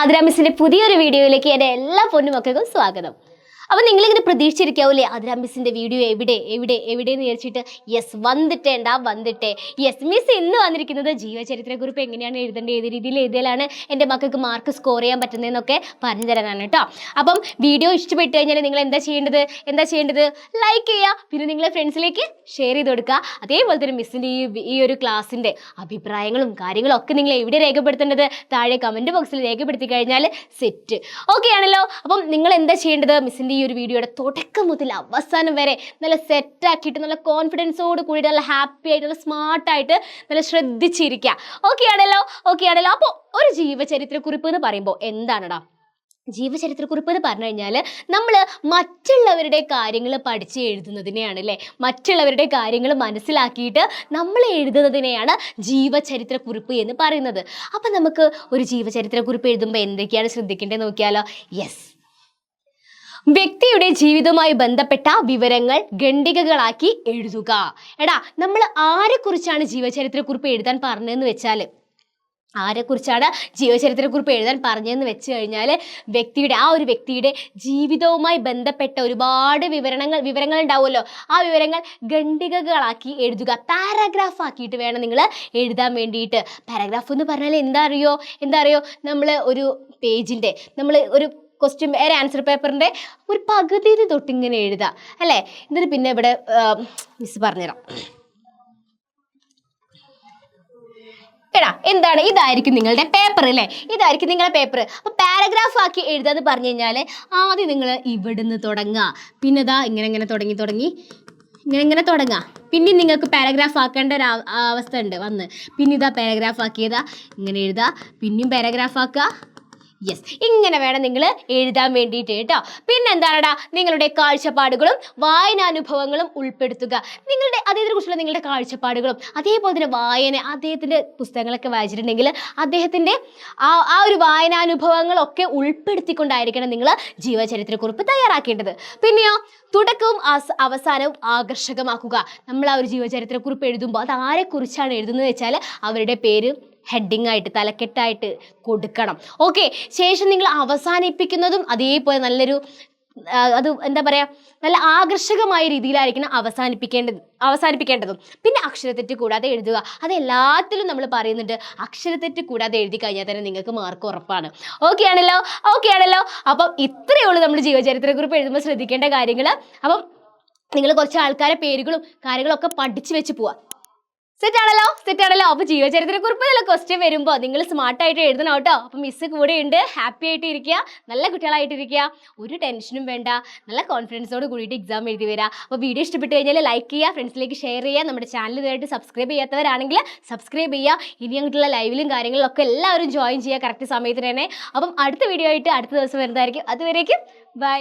ആതിര മിസ്സിന്റെ പുതിയൊരു വീഡിയോയിലേക്ക് എൻ്റെ എല്ലാ പൊന്നുമക്കൾക്കും സ്വാഗതം. അപ്പോൾ നിങ്ങളിങ്ങനെ പ്രതീക്ഷിച്ചിരിക്കാവൂലേ ആതിര മിസ്സിന്റെ വീഡിയോ എവിടെ എവിടെ എവിടെയെന്ന് വിചാരിച്ചിട്ട്? യെസ്, വന്നിട്ടേ. യെസ്, മിസ് ഇന്ന് വന്നിരിക്കുന്നത് ജീവചരിത്രക്കുറിപ്പ് എങ്ങനെയാണ് എഴുതേണ്ടത്, ഏത് രീതിയിൽ എഴുതിയാലാണ് എൻ്റെ മക്കൾക്ക് മാർക്ക് സ്കോർ ചെയ്യാൻ പറ്റുന്നതെന്നൊക്കെ പറഞ്ഞു തരാനാണ് കേട്ടോ. അപ്പം വീഡിയോ ഇഷ്ടപ്പെട്ട് കഴിഞ്ഞാൽ നിങ്ങൾ എന്താ ചെയ്യേണ്ടത്? ലൈക്ക് ചെയ്യുക, പിന്നെ നിങ്ങളെ ഫ്രണ്ട്സിലേക്ക് ഷെയർ ചെയ്ത് കൊടുക്കുക. അതേപോലെ തന്നെ മിസ്സിൻ്റെ ഈ ഒരു ക്ലാസ്സിൻ്റെ അഭിപ്രായങ്ങളും കാര്യങ്ങളും ഒക്കെ നിങ്ങൾ എവിടെ രേഖപ്പെടുത്തേണ്ടത്? താഴെ കമൻറ്റ് ബോക്സിൽ രേഖപ്പെടുത്തി കഴിഞ്ഞാൽ സെറ്റ്. ഓക്കെ ആണല്ലോ. അപ്പം നിങ്ങൾ എന്താ ചെയ്യേണ്ടത്? മിസ്സിൻ്റെ ഈ ഒരു വീഡിയോയുടെ തുടക്കം മുതൽ അവസാനം വരെ നല്ല സെറ്റാക്കിയിട്ട് നല്ല കോൺഫിഡൻസോട് കൂടി നല്ല ഹാപ്പി ആയിട്ട് നല്ല സ്മാർട്ടായിട്ട് നല്ല ശ്രദ്ധിച്ചിരിക്കുക. ഓക്കെ ആണല്ലോ. അപ്പോൾ ഒരു ജീവചരിത്രക്കുറിപ്പ് എന്ന് പറയുമ്പോൾ എന്താണെടാ? ജീവചരിത്രക്കുറിപ്പ് എന്ന് പറഞ്ഞു കഴിഞ്ഞാൽ നമ്മൾ മറ്റുള്ളവരുടെ കാര്യങ്ങൾ പഠിച്ച് എഴുതുന്നതിനെയാണ് അല്ലേ, മറ്റുള്ളവരുടെ കാര്യങ്ങൾ മനസ്സിലാക്കിയിട്ട് നമ്മൾ എഴുതുന്നതിനെയാണ് ജീവചരിത്രക്കുറിപ്പ് എന്ന് പറയുന്നത്. അപ്പം നമുക്ക് ഒരു ജീവചരിത്രക്കുറിപ്പ് എഴുതുമ്പോൾ എന്തൊക്കെയാണ് ശ്രദ്ധിക്കേണ്ടത് നോക്കിയാലോ? യെസ്, വ്യക്തിയുടെ ജീവിതവുമായി ബന്ധപ്പെട്ട വിവരങ്ങൾ ഖണ്ഡികകളാക്കി എഴുതുക. എടാ, നമ്മൾ ആരെക്കുറിച്ചാണ് ജീവചരിത്രക്കുറിപ്പ് എഴുതാൻ പറഞ്ഞതെന്ന് വെച്ചാൽ വെച്ച് കഴിഞ്ഞാൽ ആ ഒരു വ്യക്തിയുടെ ജീവിതവുമായി ബന്ധപ്പെട്ട ഒരുപാട് വിവരങ്ങൾ ഉണ്ടാവുമല്ലോ. ആ വിവരങ്ങൾ ഖണ്ഡികകളാക്കി എഴുതുക. പാരഗ്രാഫ് ആക്കിയിട്ട് വേണം നിങ്ങൾ എഴുതാൻ വേണ്ടിയിട്ട്. പാരഗ്രാഫ് എന്ന് പറഞ്ഞാൽ എന്താ അറിയോ? നമ്മൾ ഒരു പേജിൻ്റെ ഒരു ക്വസ്റ്റ്യൻ ആൻസർ പേപ്പറിൻ്റെ ഒരു പകുതി തൊട്ടിങ്ങനെ എഴുതുക അല്ലേ. എന്നിട്ട് പിന്നെ ഇവിടെ മിസ് പറഞ്ഞുതരാം. എന്താണ്, ഇതായിരിക്കും നിങ്ങളുടെ പേപ്പർ അല്ലേ, ഇതായിരിക്കും നിങ്ങളുടെ പേപ്പർ. അപ്പോൾ പാരഗ്രാഫ് ആക്കി എഴുതാന്ന് പറഞ്ഞു കഴിഞ്ഞാൽ ആദ്യം നിങ്ങൾ ഇവിടുന്ന് തുടങ്ങുക, പിന്നെ ഇതാ ഇങ്ങനെ തുടങ്ങി ഇങ്ങനെ തുടങ്ങുക. പിന്നെ നിങ്ങൾക്ക് പാരഗ്രാഫ് ആക്കേണ്ട ഒരു അവസ്ഥ ഉണ്ട് വന്ന്. പിന്നെ ഇതാ പാരഗ്രാഫ് ആക്കിയതാ ഇങ്ങനെ എഴുതുക, പിന്നെയും പാരഗ്രാഫ് ആക്കുക. യെസ്, ഇങ്ങനെ വേണം നിങ്ങൾ എഴുതാൻ വേണ്ടിയിട്ട് കേട്ടോ. പിന്നെ എന്താണടാ, നിങ്ങളുടെ കാഴ്ചപ്പാടുകളും വായനാനുഭവങ്ങളും ഉൾപ്പെടുത്തുക. അദ്ദേഹത്തെക്കുറിച്ചുള്ള നിങ്ങളുടെ കാഴ്ചപ്പാടുകളും അതേപോലെ തന്നെ അദ്ദേഹത്തിൻ്റെ പുസ്തകങ്ങളൊക്കെ വായിച്ചിട്ടുണ്ടെങ്കിൽ അദ്ദേഹത്തിൻ്റെ ആ ഒരു വായനാനുഭവങ്ങളൊക്കെ ഉൾപ്പെടുത്തിക്കൊണ്ടായിരിക്കണം നിങ്ങൾ ജീവചരിത്രക്കുറിപ്പ് തയ്യാറാക്കേണ്ടത്. പിന്നെയോ, തുടക്കവും അവസാനവും ആകർഷകമാക്കുക. നമ്മൾ ആ ഒരു ജീവചരിത്രക്കുറിപ്പ് എഴുതുമ്പോൾ അത് ആരെക്കുറിച്ചാണ് എഴുതുന്നത് വെച്ചാൽ അവരുടെ പേര് ഹെഡിങ് ആയിട്ട് തലക്കെട്ടായിട്ട് കൊടുക്കണം. ഓക്കെ, ശേഷം നിങ്ങൾ അവസാനിപ്പിക്കുന്നതും അതേപോലെ നല്ല ആകർഷകമായ രീതിയിലായിരിക്കണം അവസാനിപ്പിക്കേണ്ടതും. പിന്നെ അക്ഷരത്തെറ്റ് കൂടാതെ എഴുതുക. അത് എല്ലാത്തിലും നമ്മൾ പറയുന്നുണ്ട്, അക്ഷരത്തെറ്റ് കൂടാതെ എഴുതി കഴിഞ്ഞാൽ തന്നെ നിങ്ങൾക്ക് മാർക്ക് ഉറപ്പാണ്. ഓക്കെ ആണല്ലോ. അപ്പം ഇത്രയേ ഉള്ളൂ നമ്മൾ ജീവചരിത്രക്കുറിപ്പ് എഴുതുമ്പോൾ ശ്രദ്ധിക്കേണ്ട കാര്യങ്ങൾ. അപ്പം നിങ്ങൾ കുറച്ച് ആൾക്കാരെ പേരുകളും കാര്യങ്ങളൊക്കെ പഠിച്ചു വെച്ച് പോവാ. സെറ്റാണല്ലോ. അപ്പോൾ ജീവചരിത്രക്കുറിപ്പ് നല്ല ക്വസ്റ്റ്യൻ വരുമ്പോൾ നിങ്ങൾ സ്മാർട്ടായിട്ട് എഴുതണം കേട്ടോ. അപ്പം മിസ് കൂടെ ഉണ്ട്. ഹാപ്പി ആയിട്ട് ഇരിക്കുക, നല്ല കുട്ടികളായിട്ടിരിക്കുക, ഒരു ടെൻഷനും വേണ്ട, നല്ല കോൺഫിഡൻസോട് കൂടിയിട്ട് എക്സാം എഴുതി വരിക. അപ്പോൾ വീഡിയോ ഇഷ്ടപ്പെട്ട് കഴിഞ്ഞാൽ ലൈക്ക് ചെയ്യുക, ഫ്രണ്ട്സിലേക്ക് ഷെയർ ചെയ്യുക. നമ്മുടെ ചാനൽ ഇതുമായിട്ട് സബ്സ്ക്രൈബ് ചെയ്യാത്തവരാണെങ്കിൽ സബ്സ്ക്രൈബ് ചെയ്യുക. ഇനി അങ്ങോട്ടുള്ള ലൈവിലും കാര്യങ്ങളിലൊക്കെ എല്ലാവരും ജോയിൻ ചെയ്യുക കറക്റ്റ് സമയത്തിന് തന്നെ. അപ്പം അടുത്ത വീഡിയോ ആയിട്ട് അടുത്ത ദിവസം വരുന്നതായിരിക്കും. അതുവരേക്കും ബൈ.